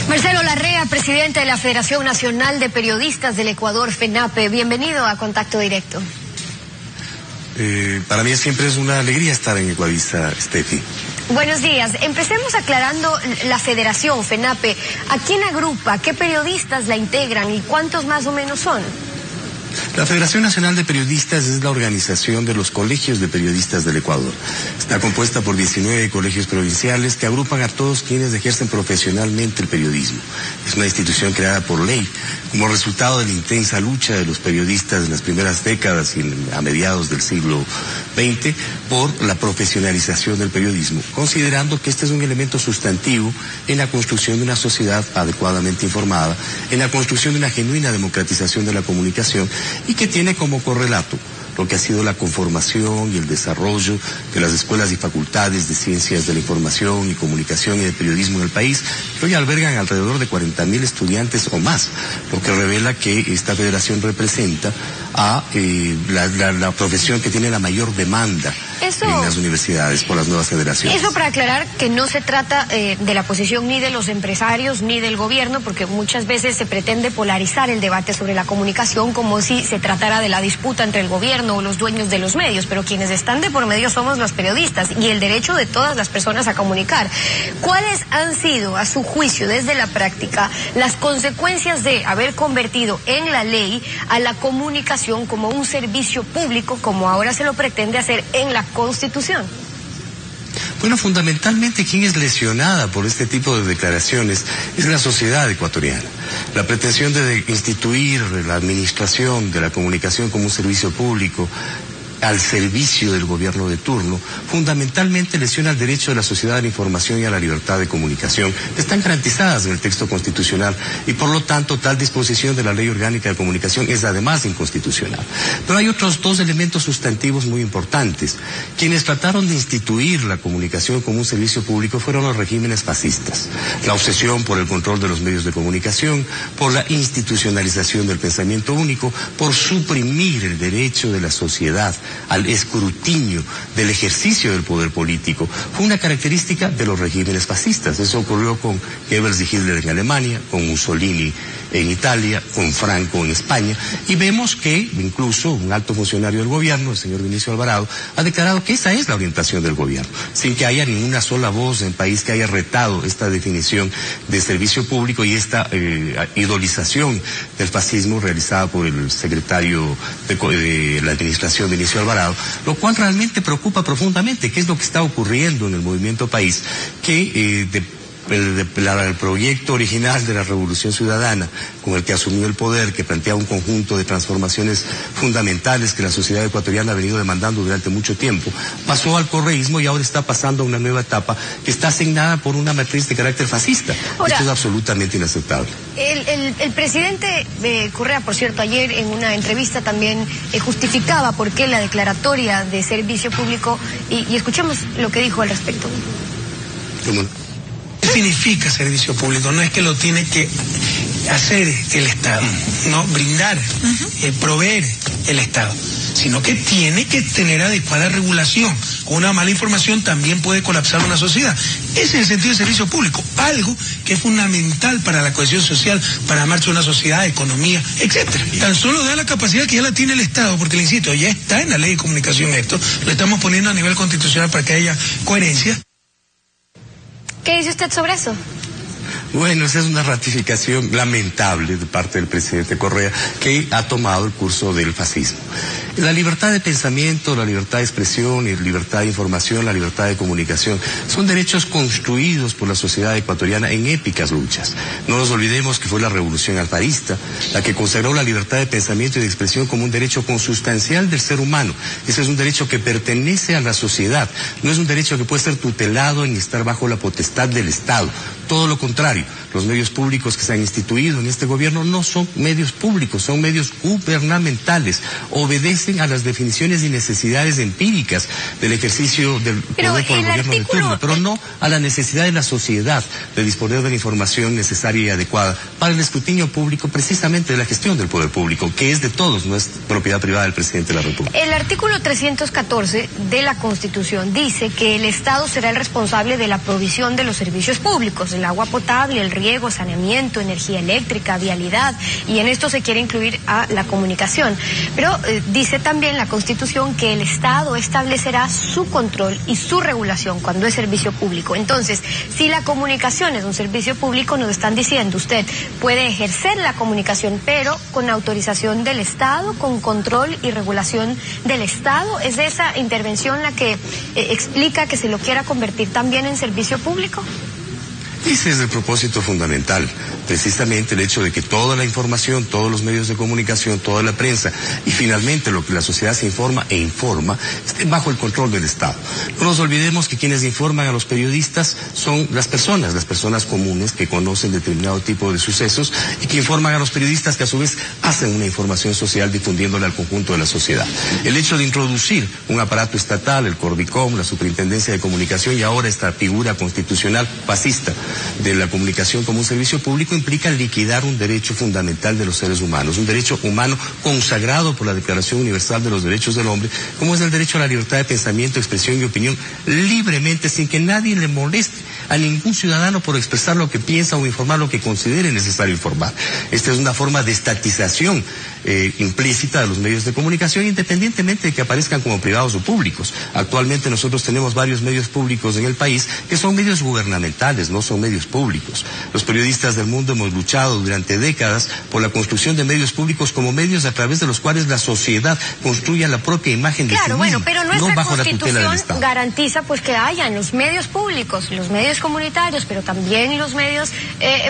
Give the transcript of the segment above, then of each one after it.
Marcelo Larrea, presidente de la Federación Nacional de Periodistas del Ecuador, FENAPE. Bienvenido a Contacto Directo. Para mí siempre es una alegría estar en Ecuavisa, Steffi. Buenos días. Empecemos aclarando la Federación FENAPE. ¿A quién agrupa? ¿Qué periodistas la integran? ¿Y cuántos más o menos son? La Federación Nacional de Periodistas es la organización de los colegios de periodistas del Ecuador. Está compuesta por 19 colegios provinciales que agrupan a todos quienes ejercen profesionalmente el periodismo. Es una institución creada por ley como resultado de la intensa lucha de los periodistas en las primeras décadas y a mediados del siglo XX por la profesionalización del periodismo, considerando que este es un elemento sustantivo en la construcción de una sociedad adecuadamente informada, en la construcción de una genuina democratización de la comunicación y que tiene como correlato lo que ha sido la conformación y el desarrollo de las escuelas y facultades de ciencias de la información y comunicación y de periodismo en el país, que hoy albergan alrededor de 40.000 estudiantes o más, lo que revela que esta federación representa a la profesión que tiene la mayor demanda en las universidades por las nuevas federaciones. Eso para aclarar que no se trata de la posición ni de los empresarios ni del gobierno, porque muchas veces se pretende polarizar el debate sobre la comunicación como si se tratara de la disputa entre el gobierno o los dueños de los medios, pero quienes están de por medio somos los periodistas y el derecho de todas las personas a comunicar. ¿Cuáles han sido, a su juicio, desde la práctica, las consecuencias de haber convertido en la ley a la comunicación como un servicio público, como ahora se lo pretende hacer en la Constitución? Bueno, fundamentalmente quien es lesionada por este tipo de declaraciones es la sociedad ecuatoriana. La pretensión de instituir la administración de la comunicación como un servicio público al servicio del gobierno de turno, fundamentalmente lesiona el derecho de la sociedad a la información y a la libertad de comunicación, que están garantizadas en el texto constitucional, y por lo tanto tal disposición de la Ley Orgánica de Comunicación es además inconstitucional. Pero hay otros dos elementos sustantivos muy importantes. Quienes trataron de instituir la comunicación como un servicio público fueron los regímenes fascistas. La obsesión por el control de los medios de comunicación, por la institucionalización del pensamiento único, por suprimir el derecho de la sociedad al escrutinio del ejercicio del poder político, fue una característica de los regímenes fascistas. Eso ocurrió con Goebbels y Hitler en Alemania, con Mussolini en Italia, con Franco en España, y vemos que incluso un alto funcionario del gobierno, el señor Vinicio Alvarado, ha declarado que esa es la orientación del gobierno, sin que haya ninguna sola voz en el país que haya retado esta definición de servicio público y esta idolización del fascismo realizada por el secretario de la administración, Vinicio Alvarado, lo cual realmente preocupa profundamente. ¿Qué es lo que está ocurriendo en el movimiento país? Que el proyecto original de la Revolución Ciudadana, con el que asumió el poder, que plantea un conjunto de transformaciones fundamentales que la sociedad ecuatoriana ha venido demandando durante mucho tiempo, pasó al correísmo y ahora está pasando a una nueva etapa que está asignada por una matriz de carácter fascista. Ahora, esto es absolutamente inaceptable. El presidente Correa, por cierto, ayer en una entrevista también justificaba por qué la declaratoria de servicio público, y escuchemos lo que dijo al respecto. ¿Cómo? ¿Qué significa servicio público? No es que lo tiene que hacer el Estado, no brindar, proveer el Estado, sino que tiene que tener adecuada regulación. Con una mala información también puede colapsar una sociedad. Ese es el sentido de servicio público, algo que es fundamental para la cohesión social, para la marcha de una sociedad, economía, etcétera. Tan solo da la capacidad que ya la tiene el Estado, porque le insisto, ya está en la ley de comunicación esto, lo estamos poniendo a nivel constitucional para que haya coherencia. ¿Qué dice usted sobre eso? Bueno, esa es una ratificación lamentable de parte del presidente Correa, que ha tomado el curso del fascismo. La libertad de pensamiento, la libertad de expresión, la libertad de información, la libertad de comunicación son derechos construidos por la sociedad ecuatoriana en épicas luchas. No nos olvidemos que fue la revolución alfarista la que consagró la libertad de pensamiento y de expresión como un derecho consustancial del ser humano. Ese es un derecho que pertenece a la sociedad, no es un derecho que puede ser tutelado ni estar bajo la potestad del Estado. Todo lo contrario, los medios públicos que se han instituido en este gobierno no son medios públicos, son medios gubernamentales, obedecen a las definiciones y necesidades empíricas del ejercicio del poder por el gobierno de turno, pero no a la necesidad de la sociedad de disponer de la información necesaria y adecuada para el escrutinio público, precisamente de la gestión del poder público, que es de todos, no es propiedad privada del presidente de la República. El artículo 314 de la Constitución dice que el Estado será el responsable de la provisión de los servicios públicos, el agua potable, el riego, riego, saneamiento, energía eléctrica, vialidad, y en esto se quiere incluir a la comunicación. Pero dice también la Constitución que el Estado establecerá su control y su regulación cuando es servicio público. Entonces, si la comunicación es un servicio público, nos están diciendo, usted puede ejercer la comunicación, pero con autorización del Estado, con control y regulación del Estado. ¿Es esa intervención la que explica que se lo quiera convertir también en servicio público? Ese es el propósito fundamental, precisamente el hecho de que toda la información, todos los medios de comunicación, toda la prensa y finalmente lo que la sociedad se informa e informa, estén bajo el control del Estado. No nos olvidemos que quienes informan a los periodistas son las personas comunes que conocen determinado tipo de sucesos y que informan a los periodistas que a su vez hacen una información social difundiéndola al conjunto de la sociedad. El hecho de introducir un aparato estatal, el Cordicom, la Superintendencia de Comunicación y ahora esta figura constitucional fascista de la comunicación como un servicio público implica liquidar un derecho fundamental de los seres humanos, un derecho humano consagrado por la Declaración Universal de los Derechos del Hombre, como es el derecho a la libertad de pensamiento, expresión y opinión libremente, sin que nadie le moleste a ningún ciudadano por expresar lo que piensa o informar lo que considere necesario informar. Esta es una forma de estatización implícita de los medios de comunicación, independientemente de que aparezcan como privados o públicos. Actualmente nosotros tenemos varios medios públicos en el país que son medios gubernamentales, no son medios públicos. Los periodistas del mundo hemos luchado durante décadas por la construcción de medios públicos como medios a través de los cuales la sociedad construya la propia imagen de sí misma, bueno, pero nuestra no bajo la tutela del Estado. Garantiza pues que hayan los medios públicos, los medios comunitarios, pero también los medios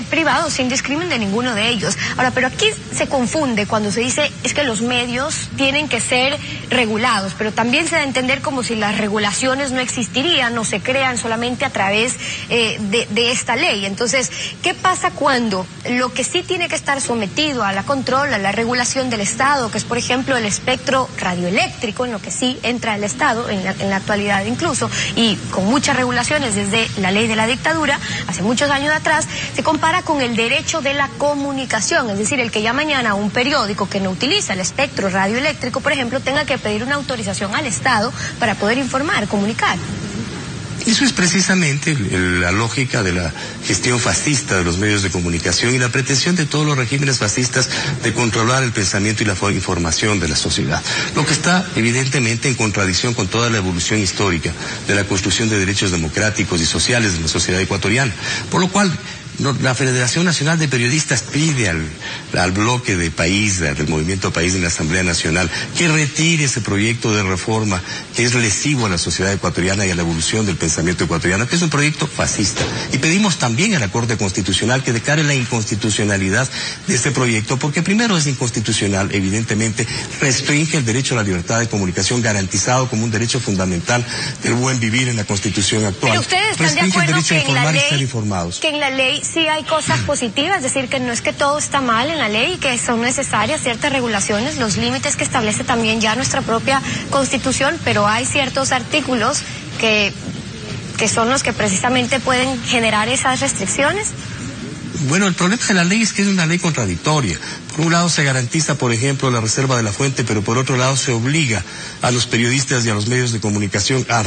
privados, sin discrimen de ninguno de ellos. Ahora, pero aquí se confunde cuando se dice es que los medios tienen que ser regulados, pero también se da a entender como si las regulaciones no existirían o se crean solamente a través de esta ley. Entonces, ¿qué pasa cuando lo que sí tiene que estar sometido a la control, a la regulación del Estado, que es por ejemplo el espectro radioeléctrico, en lo que sí entra el Estado en la actualidad incluso, y con muchas regulaciones desde la ley de la dictadura, hace muchos años atrás, se compara con el derecho de la comunicación, es decir, el que ya mañana un periódico que no utiliza el espectro radioeléctrico, por ejemplo, tenga que pedir una autorización al Estado para poder informar, comunicar? Eso es precisamente la lógica de la gestión fascista de los medios de comunicación y la pretensión de todos los regímenes fascistas de controlar el pensamiento y la información de la sociedad. Lo que está evidentemente en contradicción con toda la evolución histórica de la construcción de derechos democráticos y sociales de la sociedad ecuatoriana. Por lo cual, la Federación Nacional de Periodistas pide al bloque de país, del Movimiento País en la Asamblea Nacional, que retire ese proyecto de reforma que es lesivo a la sociedad ecuatoriana y a la evolución del pensamiento ecuatoriano, que es un proyecto fascista. Y pedimos también a la Corte Constitucional que declare la inconstitucionalidad de este proyecto, porque primero es inconstitucional, evidentemente, restringe el derecho a la libertad de comunicación garantizado como un derecho fundamental del buen vivir en la Constitución actual. Pero ustedes están de acuerdo el derecho a informar y estar informados. Que en la ley sí hay cosas positivas, es decir, que no es que todo está mal en la ley y que son necesarias ciertas regulaciones, los límites que establece también ya nuestra propia Constitución, pero hay ciertos artículos que son los que precisamente pueden generar esas restricciones. Bueno, el problema de la ley es que es una ley contradictoria. Por un lado se garantiza, por ejemplo, la reserva de la fuente, pero por otro lado se obliga a los periodistas y a los medios de comunicación a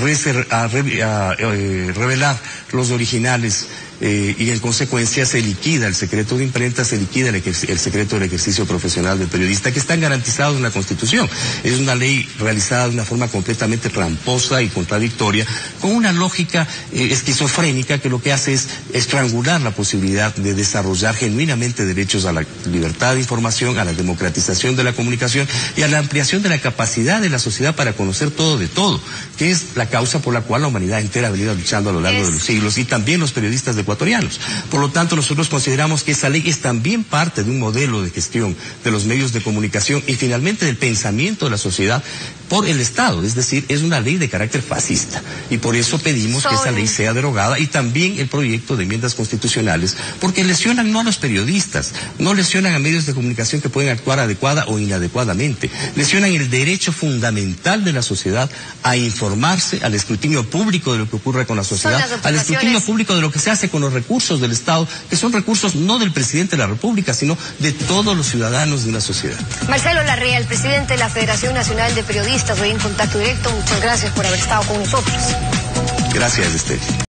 revelar los originales y en consecuencia se liquida el secreto de imprenta, se liquida el secreto del ejercicio profesional del periodista, que están garantizados en la Constitución. Es una ley realizada de una forma completamente tramposa y contradictoria, con una lógica esquizofrénica que lo que hace es estrangular la posibilidad de desarrollar genuinamente derechos a la libertad de información, a la democratización de la comunicación y a la ampliación de la capacidad de la sociedad para conocer todo de todo, que es la causa por la cual la humanidad entera ha venido luchando a lo largo de los siglos, y también los periodistas ecuatorianos. Por lo tanto, nosotros consideramos que esa ley es también parte de un modelo de gestión de los medios de comunicación y finalmente del pensamiento de la sociedad por el Estado, es decir, es una ley de carácter fascista, y por eso pedimos que esa ley sea derogada, y también el proyecto de enmiendas constitucionales, porque lesionan no a los periodistas, no lesionan a medios de comunicación que pueden actuar adecuada o inadecuadamente, lesionan el derecho fundamental de la sociedad a informarse, al escrutinio público de lo que ocurre con la sociedad, al escrutinio público de lo que se hace con los recursos del Estado, que son recursos no del presidente de la República, sino de todos los ciudadanos de una sociedad. Marcelo Larrea, el presidente de la Federación Nacional de Periodistas, hoy en Contacto Directo, muchas gracias por haber estado con nosotros. Gracias, Esther.